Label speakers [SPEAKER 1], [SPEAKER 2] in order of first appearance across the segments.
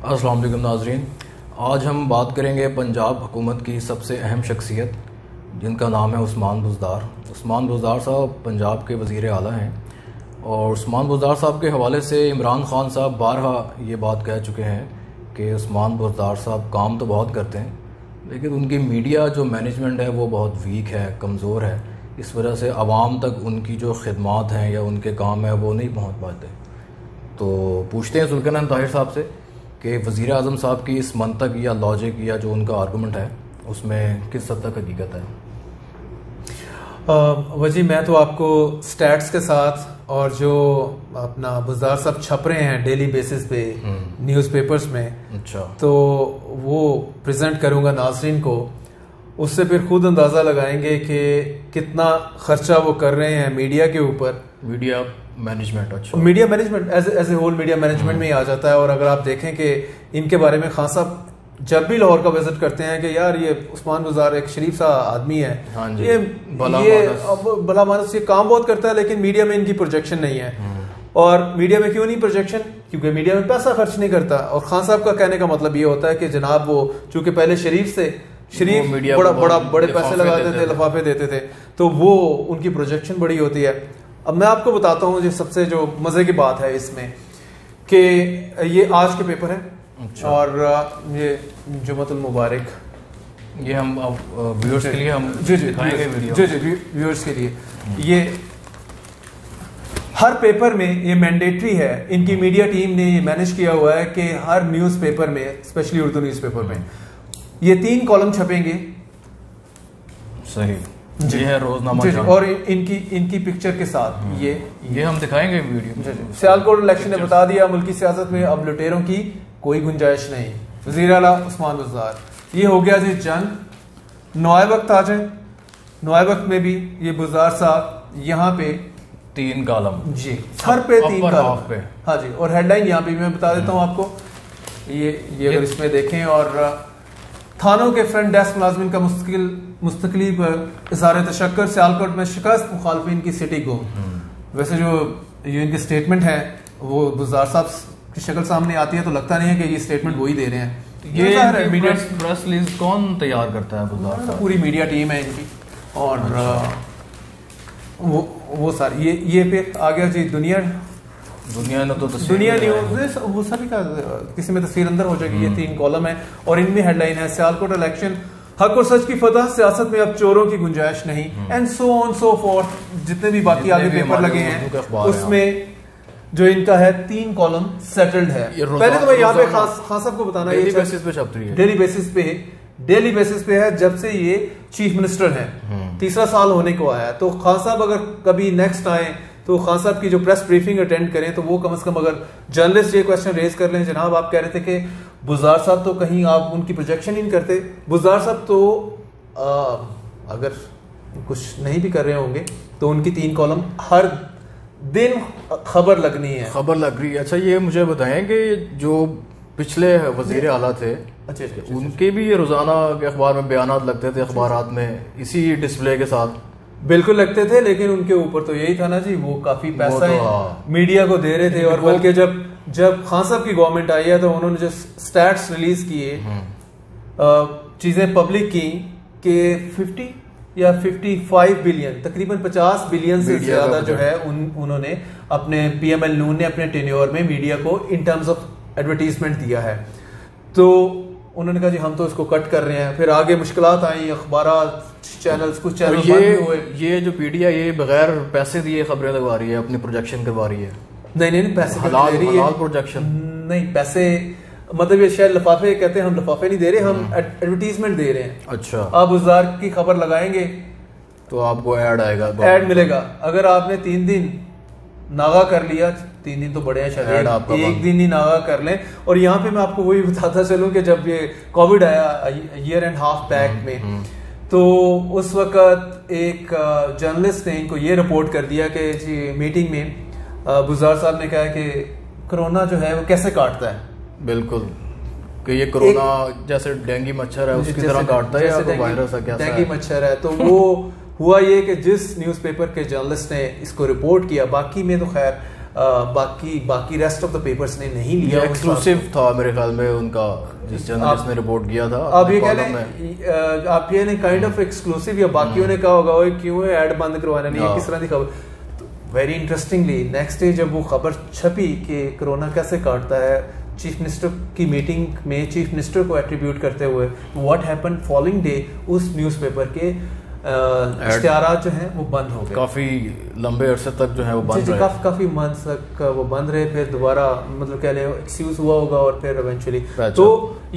[SPEAKER 1] अस्सलाम वालेकुम नाज़रीन, आज हम बात करेंगे पंजाब हुकूमत की सबसे अहम शख्सियत जिनका नाम है उस्मान बुज़दार। उस्मान बुज़दार साहब पंजाब के वज़ीर आला हैं और उस्मान बुज़दार साहब के हवाले से इमरान खान साहब बारहा ये बात कह चुके हैं कि उस्मान बुज़दार साहब काम तो बहुत करते हैं लेकिन उनकी मीडिया जो मैनेजमेंट है वो बहुत वीक है, कमज़ोर है। इस वजह से आवाम तक उनकी जो खिदमात हैं या उनके काम है वो नहीं पहुँच पाते। तो पूछते हैं ज़ुल्करनैन ताहिर साहब से कि वज़ीर आज़म साहब की इस मंतक या लॉजिक या जो उनका आर्गूमेंट है उसमें किस हद तक हकीकत है।
[SPEAKER 2] वजी मैं तो आपको स्टैट्स के साथ और जो अपना बुज़दार साहब छप रहे हैं डेली बेसिस पे न्यूज़पेपर्स में,
[SPEAKER 1] अच्छा,
[SPEAKER 2] तो वो प्रेजेंट करूंगा नाज़रीन को। उससे फिर खुद अंदाज़ा लगाएंगे कि कितना खर्चा वो कर रहे हैं मीडिया के ऊपर।
[SPEAKER 1] मीडिया मैनेजमेंट, अच्छा,
[SPEAKER 2] media management as a whole media management में ही आ जाता है। और अगर आप देखें कि इनके बारे में खान साहब जब भी लाहौर का विजिट करते हैं कि यार ये उस्मान बुज़दार एक शरीफ सा आदमी है,
[SPEAKER 1] हाँ जी,
[SPEAKER 2] ये भला मानस, ये काम बहुत करता है लेकिन मीडिया में इनकी प्रोजेक्शन नहीं है। और मीडिया में क्यों नहीं प्रोजेक्शन? क्योंकि मीडिया में पैसा खर्च नहीं करता। और खान साहब का कहने का मतलब ये होता है कि जनाब वो चूंकि पहले शरीफ बड़े पैसे लगाते थे, लिफाफे देते थे, तो वो उनकी प्रोजेक्शन बड़ी होती है। अब मैं आपको बताता हूँ जो सबसे जो मजे की बात है इसमें कि ये आज के पेपर है। अच्छा। और ये जुम्मतुल मुबारक,
[SPEAKER 1] ये हम व्यूअर्स के लिए हम दिखाएंगे वीडियो।
[SPEAKER 2] जी व्यूअर्स के लिए ये हर पेपर में ये मैंडेटरी है। इनकी मीडिया टीम ने ये मैनेज किया हुआ है कि हर न्यूज़पेपर में, स्पेशली उर्दू न्यूज़पेपर में, ये 3 कॉलम छपेंगे।
[SPEAKER 1] सही जी है रोजनामा
[SPEAKER 2] और इनकी पिक्चर के साथ ये हम
[SPEAKER 1] दिखाएंगे वीडियो।
[SPEAKER 2] सियालकोट इलेक्शन ने बता दिया मुल्की सियासत में अब लुटेरों की कोई गुंजाइश नहीं। वज़ीर आला उस्मान बुज़दार, ये हो गया जी जंग। नौए वक्त आ जाए, नौए वक्त में भी ये बुज़दार साहब यहाँ पे
[SPEAKER 1] 3 कॉलम
[SPEAKER 2] जी, हर पे 3 कॉलम पे, हाँ जी। और हेडलाइन यहाँ पे मैं बता देता हूँ आपको, ये अगर इसमें देखें, और थानों के फ्रंट डेस्क मुलाजमिन का मुस्तकिली पर इज़हार तशक्कुर, सियालकोट में शिकस्त मुखालफिन की सिटी को। वैसे जो ये इनके स्टेटमेंट है वो बुज़दार साहब की शक्ल सामने आती है तो लगता नहीं है कि ये स्टेटमेट वही दे रहे हैं।
[SPEAKER 1] ये मीडिया प्रेस रिलीज कौन तैयार करता है? बुज़दार साहब,
[SPEAKER 2] पूरी मीडिया टीम है इनकी। और वो सारी ये फिर आ गया जी दुनिया
[SPEAKER 1] ने तो
[SPEAKER 2] दुनिया न्यूज़, वो सभी का किसी में तस्वीर अंदर हो जाएगी। ये 3 कॉलम है और इनमें हेडलाइन है सियालकोट इलेक्शन, हक और सच की फतह, सियासत में अब चोरों की गुंजाइश नहीं, and so on so fourth. जितने भी बाकी आगे पेपर लगे हैं उसमें जो इनका है 3 कॉलम सेटल्ड है। पहले तो मैं यहाँ पे खास साहब को बताना,
[SPEAKER 1] डेली बेसिस पे छपती है,
[SPEAKER 2] डेली बेसिस पे है जब से ये चीफ मिनिस्टर है। 3रा साल होने को आया। तो खान साहब अगर कभी नेक्स्ट आए तो खान साहब की जो प्रेस ब्रीफिंग अटेंड करें तो वो कम से कम अगर जर्नलिस्ट ये क्वेश्चन रेज कर लें, जनाब आप कह रहे थे कि बुज़दार साहब तो कहीं आप उनकी प्रोजेक्शन ही नहीं करते। बुज़दार साहब तो अगर कुछ नहीं भी कर रहे होंगे तो उनकी 3 कॉलम हर दिन खबर लगनी है,
[SPEAKER 1] खबर लग रही है। अच्छा, ये मुझे बताएं कि जो पिछले वज़ीर आला थे,
[SPEAKER 2] अच्छा,
[SPEAKER 1] उनके भी ये रोजाना के अखबार में बयानात लगते थे, अखबारात में इसी डिस्प्ले के साथ
[SPEAKER 2] बिल्कुल लगते थे। लेकिन उनके ऊपर तो यही था ना जी, वो काफी पैसा मीडिया को दे रहे थे। और बल्कि जब खान साहब की गवर्नमेंट आई है तो उन्होंने जो स्टैट्स रिलीज किए, चीजें पब्लिक की कि 50 या 55 बिलियन, तकरीबन 50 बिलियन से ज्यादा जो है उन्होंने अपने पीएमएल नून ने अपने टेन्योर में मीडिया को इन टर्म्स ऑफ एडवर्टीजमेंट दिया है। तो उन्होंने कहा जी हम तो इसको कट कर रहे हैं। फिर आगे मुश्किलात आई, अखबार चैनल्स, कुछ चैनल बंद हुए।
[SPEAKER 1] ये जो पीडिया ये बगैर पैसे दिए खबरें लगवा रही है, अपनी प्रोजेक्शन करवा रही है।
[SPEAKER 2] नहीं पैसे
[SPEAKER 1] हलाल प्रोजेक्शन
[SPEAKER 2] नहीं, पैसे मतलब ये शायद लिफाफे कहते हैं, हम लिफाफे नहीं दे रहे, हम एडवर्टीजमेंट दे रहे हैं।
[SPEAKER 1] अच्छा,
[SPEAKER 2] आप बुज़दार की खबर लगाएंगे
[SPEAKER 1] तो आपको ऐड आएगा,
[SPEAKER 2] ऐड मिलेगा। अगर आपने 3 दिन नागा कर लिया, 3 दिन तो बड़े हैं, शायद एक दिन ही नागा कर लें। और यहाँ पे मैं आपको वही बताता चलूं कि जब ये कोविड आया ईयर एंड हाफ बैक में, तो उस वक्त एक जर्नलिस्ट ने इनको ये रिपोर्ट कर दिया कि जी मीटिंग में बुज़दार साहब ने कहा कि कोरोना जो है वो कैसे काटता है।
[SPEAKER 1] बिल्कुल, कि ये कोरोना जैसे डेंगू मच्छर है उसकी तरह काटता है, या वायरस है, क्या
[SPEAKER 2] डेंगू मच्छर है। तो वो हुआ ये कि जिस न्यूज़पेपर के जर्नलिस्ट ने इसको रिपोर्ट किया, बाकी में तो खैर बाकी रेस्ट ऑफ द पेपर्स ने नहीं लिया।
[SPEAKER 1] एक्सक्लूसिव था मेरे ख्याल में उनका, जिस जर्नलिस्ट ने रिपोर्ट किया था।
[SPEAKER 2] आप ये कह आप ये नहीं काइंड ऑफ एक्सक्लूसिव, या बाकियों ने कहा होगा वो क्यों है ऐड बंद करवाना नहीं है, किस तरह की खबर। वेरी इंटरेस्टिंगली नेक्स्ट डे जब वो खबर छपी कि कोरोना कैसे काटता है, चीफ मिनिस्टर की मीटिंग में चीफ मिनिस्टर को एट्रीब्यूट करते हुए व्हाट हैपेंड फॉलोइंग डे, उस न्यूज़पेपर के इश्तिहारात जो हैं वो बंद हो गए।
[SPEAKER 1] काफी लंबे अरसे तक जो है वो बंद रहे,
[SPEAKER 2] काफी मंथ्स तक वो बंद रहे। फिर दोबारा मतलब कह लें एक्सक्यूज हुआ होगा और फिर इवेंचुअली। तो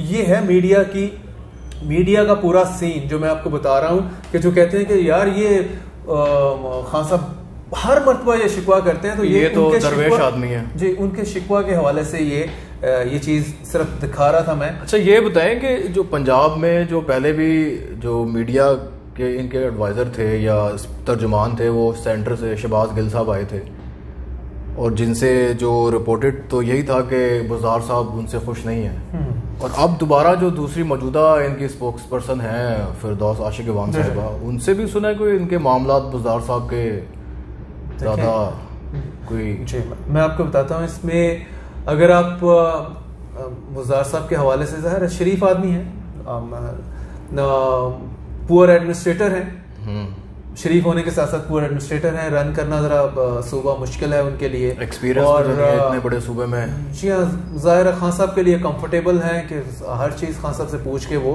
[SPEAKER 2] ये है मीडिया का पूरा सीन जो मैं आपको बता रहा हूँ कि जो कहते हैं कि यार ये खान साहब हर मर्तबा ये शिकवा करते हैं, तो ये तो
[SPEAKER 1] दरवेश आदमी है
[SPEAKER 2] जी। उनके शिकवा के हवाले से ये चीज सिर्फ दिखा रहा था मैं।
[SPEAKER 1] अच्छा ये बताएं कि जो पंजाब में जो पहले भी जो मीडिया के इनके एडवाइज़र थे या तर्जुमान थे वो सेंटर से शहबाज गिल साहब आए थे, और जिनसे जो रिपोर्टेड तो यही था कि बुज़दार साहब उनसे खुश नहीं है। और अब दोबारा जो दूसरी मौजूदा इनकी स्पोक्स पर्सन हैं फिरदौस आशिक अवान साहिबा, उनसे भी सुना है कोई इनके मामलात बुज़दार साहब के ज़्यादा कोई।
[SPEAKER 2] जी मैं आपको बताता हूँ इसमें, अगर आप बुज़दार साहब के हवाले से ज़ाहिर शरीफ आदमी है, पुअर एडमिनिस्ट्रेटर हैं, शरीफ होने के साथ साथ पुअर एडमिनिस्ट्रेटर हैं, रन करना जरा सूबा मुश्किल है उनके लिए,
[SPEAKER 1] एक्सपीरियंस और इतने बड़े सूबे में।
[SPEAKER 2] जी हाँ, ज़ाहिर खान साहब के लिए कंफर्टेबल है कि हर चीज़ खान साहब से पूछ के वो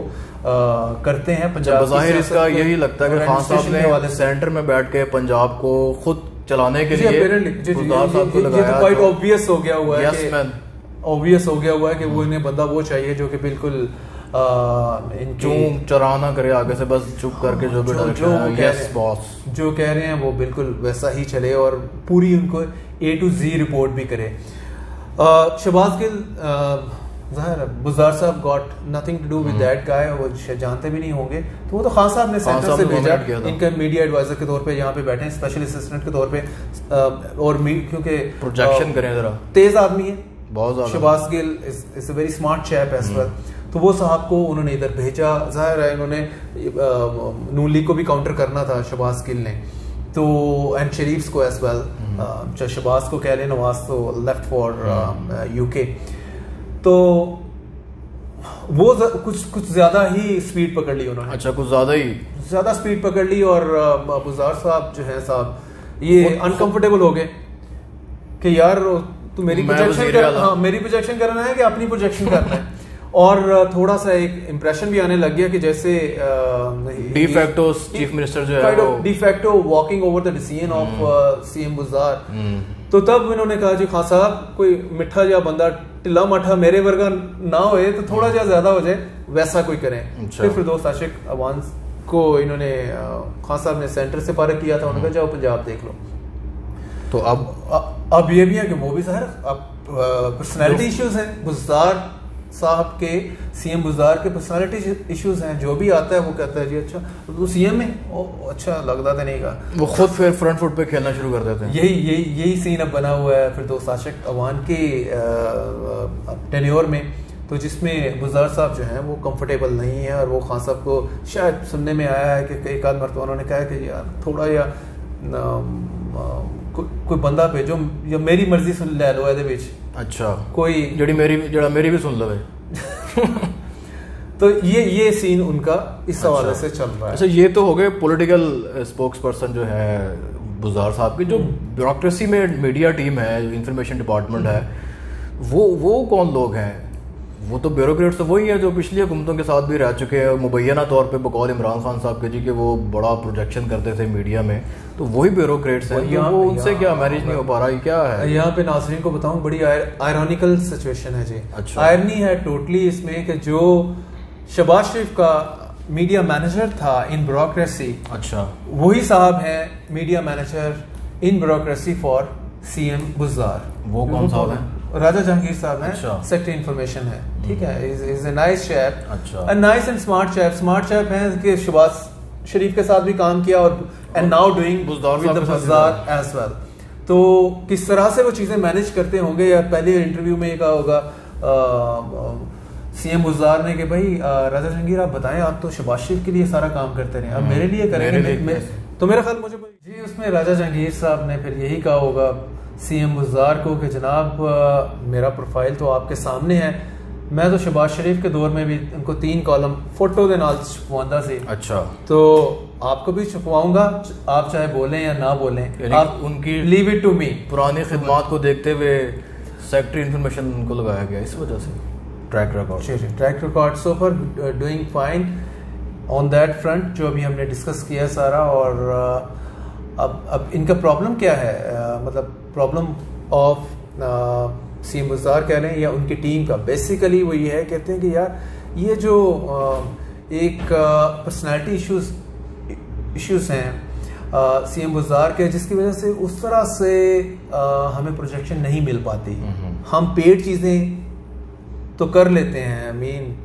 [SPEAKER 2] करते हैं। पंजाब
[SPEAKER 1] ज़ाहिर इसका यही लगता है कि खान साहब ने सेंटर में बैठ के पंजाब को खुद चलाने के लिए
[SPEAKER 2] क्वाइट ऑब्वियस हो गया हुआ है, ऑब्वियस हो गया हुआ है कि वो इन्हें बंदा वो चाहिए जो कि बिल्कुल
[SPEAKER 1] चूम चराना करे आगे से, बस चुप करके जो
[SPEAKER 2] कह रहे हैं वो बिल्कुल वैसा ही चले और पूरी उनको A to Z रिपोर्ट भी करे। शहबाज गिल बुज़दार साहब got nothing to do with that guy, वो जानते भी नहीं होंगे, तो वो तो खान साहब ने सेंटर से भेजा, इनका मीडिया एडवाइजर के तौर पे यहाँ पे बैठे हैं, स्पेशल असिस्टेंट के तौर पे, और क्योंकि
[SPEAKER 1] प्रोजेक्शन करें जरा,
[SPEAKER 2] तेज आदमी है
[SPEAKER 1] बहुत ज्यादा।
[SPEAKER 2] Shahbaz Gill is a very smart chap as well, तो वो साहब को उन्होंने इधर भेजा। जाहिर है इन्होंने नून लीग को भी काउंटर करना था शहबाज गिल ने, तो एंड शरीफ को एज वेल, शहबाज को कह लें, नवाज तो लेफ्ट फॉर यूके, तो वो कुछ ज्यादा ही स्पीड पकड़ ली उन्होंने।
[SPEAKER 1] अच्छा, कुछ ज्यादा
[SPEAKER 2] स्पीड पकड़ ली, और बुज़दार साहब जो है साहब ये अनकंफर्टेबल हो गए कि यार तू मेरी प्रोजेक्शन करना है कि अपनी प्रोजेक्शन करना है। और थोड़ा सा एक इम्प्रेशन भी आने लग गया कि जैसे
[SPEAKER 1] डी फैक्टो चीफ मिनिस्टर जो है
[SPEAKER 2] de facto walking over the decision of CM Buzdar. तो तब इन्होंने कहा जी खान साहब कोई मिठा या बंदा टिल्ला माठा मेरे वर्गा ना होए तो थोड़ा ज्यादा हो जाए, वैसा कोई करें। फिर फिरदौस आशिक अवान को इन्होंने खान साहब ने सेंटर से फारिग किया था, उन्होंने कहा जाओ पंजाब देख लो।
[SPEAKER 1] तो
[SPEAKER 2] अब ये भी है कि वो भी ज़ाहिर अब पर्सनैलिटी इश्यूज हैं, बुज़दार साहब के सीएम बुज़दार के पर्सनालिटी इश्यूज हैं, जो भी आता है वो कहता है जी अच्छा तो सीएम है, अच्छा लगता तो नहीं का, वो
[SPEAKER 1] खुद फिर फ्रंट फुट पे खेलना शुरू कर देते हैं।
[SPEAKER 2] यही सीन अब बना हुआ है फिरदौस आशिक अवान के टेन्योर में, तो जिसमें बुज़दार साहब जो हैं वो कंफर्टेबल नहीं है, और वो खान साहब को शायद सुनने में आया है कि एक आध मरतबा उन्होंने कहा कि यार थोड़ा या कोई बंदा भेजो या मेरी मर्जी सुन ले लो ਇਹਦੇ ਵਿੱਚ।
[SPEAKER 1] अच्छा,
[SPEAKER 2] कोई
[SPEAKER 1] जड़ा मेरी भी सुन लवे।
[SPEAKER 2] तो ये सीन उनका इस हवाले से चल रहा है।
[SPEAKER 1] अच्छा, ये तो हो गए पॉलिटिकल स्पोक्स पर्सन जो है बुज़दार साहब की। जो ब्यूरोक्रेसी में मीडिया टीम है, इंफॉर्मेशन डिपार्टमेंट है, वो कौन लोग हैं? वो तो ब्यूरोक्रेट्स तो वही है जो पिछली हुकूमतों के साथ भी रह चुके हैं, मुबैना तौर पे बकौल इमरान खान साहब के जी कि वो बड़ा प्रोजेक्शन करते थे मीडिया में, तो वही ब्यूरोक्रेट्स हैं। तो वो उनसे क्या मैनेज नहीं हो पा रहा है, क्या है
[SPEAKER 2] यहाँ पे? नाज़रीन को बताऊं, बड़ी आयरॉनिकल सिचुएशन है जी।
[SPEAKER 1] अच्छा,
[SPEAKER 2] आयरनी है टोटली इसमें कि जो शहबाज शरीफ का मीडिया मैनेजर था इन ब्यूरोक्रेसी,
[SPEAKER 1] अच्छा,
[SPEAKER 2] वही साहब है media manager in bureaucracy for CM Buzdar.
[SPEAKER 1] वो कौन साहब है?
[SPEAKER 2] राजा जहांगीर साहब हैं।
[SPEAKER 1] अच्छा।
[SPEAKER 2] सेक्रेटरी इन्फॉर्मेशन है, ठीक है, इज अ नाइस चैप,
[SPEAKER 1] अच्छा,
[SPEAKER 2] नाइस एंड स्मार्ट चैप हैं कि शहबाज शरीफ के साथ भी काम किया और and now doing with the Buzdar as well. तो किस तरह से वो चीजें मैनेज करते होंगे, या पहले इंटरव्यू में ये कहा होगा सीएम बुज़दार ने कि भाई राजा जहांगीर आप बताएं, आप तो शहबाज शरीफ के लिए सारा काम करते रहे, अब मेरे लिए करेंगे। तो मेरा ख्याल मुझे जी उसमें राजा जहांगीर साहब ने फिर यही कहा होगा सीएम बुज़दार को कि जनाब मेरा प्रोफाइल तो आपके सामने है, मैं तो शहबाज शरीफ के दौर में भी उनको 3 कॉलम फोटो के नाल छपवांदा सी।
[SPEAKER 1] अच्छा,
[SPEAKER 2] तो आपको भी छपवाऊंगा, आप चाहे बोलें या ना बोलें, आप
[SPEAKER 1] उनकी
[SPEAKER 2] लीव इट टू मी।
[SPEAKER 1] पुरानी खिदमात को देखते हुए सेक्रेटरी इंफॉर्मेशन उनको लगाया गया, इस वजह से track
[SPEAKER 2] record so for doing fine on that front, जो अभी हमने डिस्कस किया सारा। और अब इनका प्रॉब्लम क्या है, मतलब प्रॉब्लम ऑफ सीएम बुज़दार कह रहे हैं या उनकी टीम का, बेसिकली वो ये है, कहते हैं कि यार ये जो एक पर्सनैलिटी इश्यूज हैं सीएम बुज़दार के, जिसकी वजह से उस तरह से हमें प्रोजेक्शन नहीं मिल पाती। हम पेड चीज़ें तो कर लेते हैं,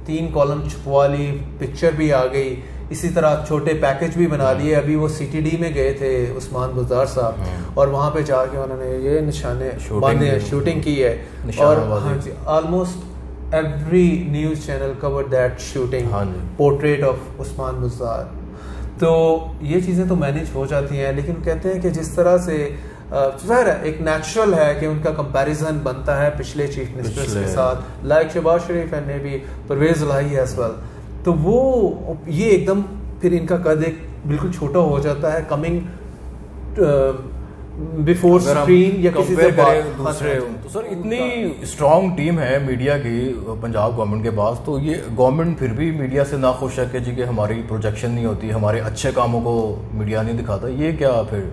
[SPEAKER 2] 3 कॉलम छपवा ली, पिक्चर भी आ गई, इसी तरह छोटे पैकेज भी बना लिए। अभी वो सीटीडी में गए थे उस्मान बुज़दार साहब, और वहाँ पे जाके उन्होंने ये निशाने बांधे, शूटिंग की है, और हाँ जी, almost every news channel cover that shooting, portrait of Usman Buzdar. तो ये चीज़ें तो मैनेज हो जाती हैं, लेकिन कहते हैं कि जिस तरह से ज़ाहिर है एक नेचुरल है कि उनका कंपैरिजन बनता है पिछले चीफ मिनिस्टर्स के साथ, like Shahbaz Sharif and maybe Parvez Elahi as well. तो वो ये एकदम फिर इनका कद एक बिल्कुल छोटा हो जाता है कमिंग बिफोर स्क्रीन या किसी से
[SPEAKER 1] दूसरे। तो सर इतनी स्ट्रॉन्ग टीम है मीडिया की पंजाब गवर्नमेंट के पास, तो ये गवर्नमेंट फिर भी मीडिया से नाखुश है कि जी कि हमारी प्रोजेक्शन नहीं होती, हमारे अच्छे कामों को मीडिया नहीं दिखाता, ये क्या फिर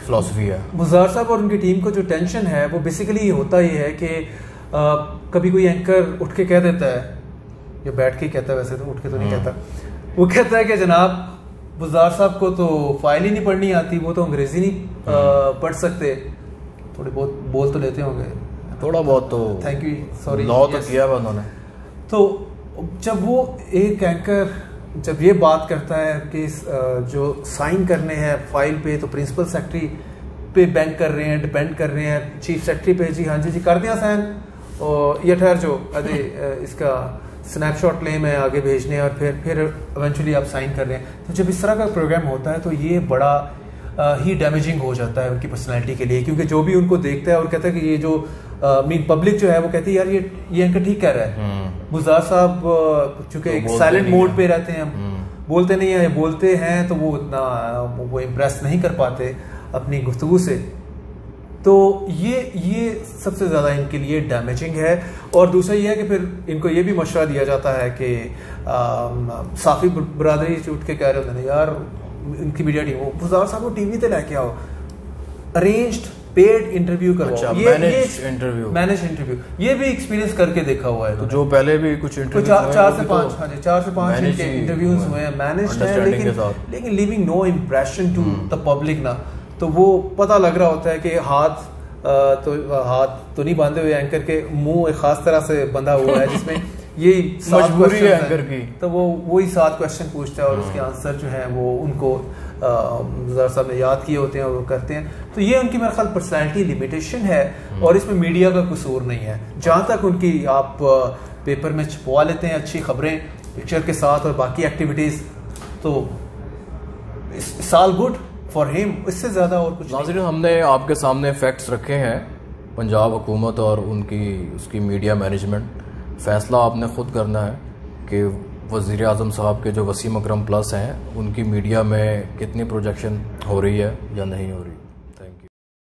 [SPEAKER 1] फिलॉसफी है?
[SPEAKER 2] बुज़दार साहब और उनकी टीम को जो टेंशन है वो बेसिकली होता ही है कि कभी कोई एंकर उठ के कह देता है, या बैठ के कहता है, वैसे तो उठ के तो नहीं कहता, वो कहता है कि जनाब बुज़दार साहब को तो फाइल ही नहीं पढ़नी आती, वो तो अंग्रेजी नहीं पढ़ सकते, थोड़ी बहुत बोल तो लेते होंगे,
[SPEAKER 1] थोड़ा बहुत तो,
[SPEAKER 2] थैंक यू, सॉरी,
[SPEAKER 1] लॉ तो किया हुआ उन्होंने।
[SPEAKER 2] तो जब वो एक एंकर जब ये बात करता है कि जो साइन करने हैं फाइल पे, तो प्रिंसिपल सेक्रेटरी पे बैंक कर रहे हैं, डिपेंड कर रहे हैं, चीफ सेक्रेटरी पे, जी हाँ जी कर दिया साइन, और ये ठहर जो अरे इसका स्नैपशॉट ले मैं आगे भेजने, और फिर इवेंचुअली आप साइन कर रहे हैं। तो जब इस तरह का प्रोग्राम होता है तो ये बड़ा ही डैमेजिंग हो जाता है उनकी पर्सनैलिटी के लिए, क्योंकि जो भी उनको देखता है और कहता है कि ये जो पब्लिक जो है वो कहती है यार ये एंकर ठीक कह रहा है। बुज़दार साहब चूंकि एक साइलेंट मोड पे रहते हैं, बोलते नहीं है, बोलते हैं तो वो इतना वो इम्प्रेस नहीं कर पाते अपनी गुफ्तगू से। तो ये सबसे ज़्यादा इनके लिए डैमेजिंग है। और दूसरा ये है कि फिर इनको ये भी मशवरा दिया जाता है कि साफ़ी बरादरी उठ के कह रहे होते हैं यार इनकी मीडिया टीम, बुज़दार साहब को टीवी पे लेके आओ, अरेंज्ड पेड इंटरव्यू करवाओ।
[SPEAKER 1] अच्छा, मैनेज इंटरव्यू
[SPEAKER 2] ये भी एक्सपीरियंस करके देखा हुआ है।
[SPEAKER 1] तो जो पहले भी कुछ इंटरव्यू
[SPEAKER 2] 4 से 5 इनके इंटरव्यूज हुए हैं, मैनेज्ड है, लेकिन leaving no impression to the public ना। तो वो पता लग रहा होता है कि हाथ तो नहीं बांधे हुए एंकर के, मुंह एक खास तरह से बंधा हुआ है जिसमें ये
[SPEAKER 1] मजबूरी है एंकर की।
[SPEAKER 2] तो वो वही 7 क्वेश्चन पूछता है और उसके आंसर जो है वो उनको बुज़दार साहब ने याद किए होते हैं और वो करते हैं। तो ये उनकी मेरे ख्याल पर्सनैलिटी लिमिटेशन है, और इसमें मीडिया का कसूर नहीं है। जहाँ तक उनकी आप पेपर में छपवा लेते हैं अच्छी खबरें पिक्चर के साथ और बाकी एक्टिविटीज़, तो it's all good for him, इससे ज़्यादा और कुछ।
[SPEAKER 1] नाज़रीन, हमने आपके सामने फैक्ट्स रखे हैं पंजाब हुकूमत और उसकी मीडिया मैनेजमेंट। फ़ैसला आपने ख़ुद करना है कि वज़ीर आज़म साहब के जो वसीम अकरम प्लस हैं उनकी मीडिया में कितनी प्रोजेक्शन हो रही है या नहीं हो रही।